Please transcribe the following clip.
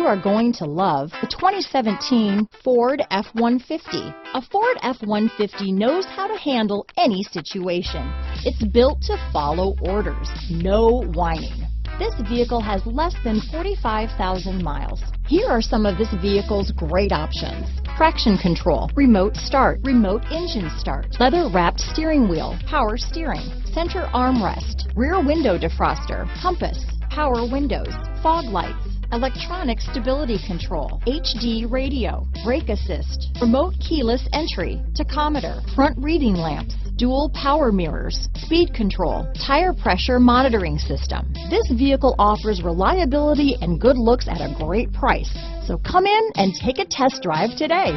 are going to love the 2017 Ford F-150. A Ford F-150 knows how to handle any situation. It's built to follow orders, no whining. This vehicle has less than 45,000 miles. Here are some of this vehicle's great options: traction control, remote start, remote engine start, leather-wrapped steering wheel, power steering, center armrest, rear window defroster, compass, power windows, fog lights, electronic stability control, HD radio, brake assist, remote keyless entry, tachometer, front reading lamps, dual power mirrors, speed control, tire pressure monitoring system. This vehicle offers reliability and good looks at a great price. So come in and take a test drive today.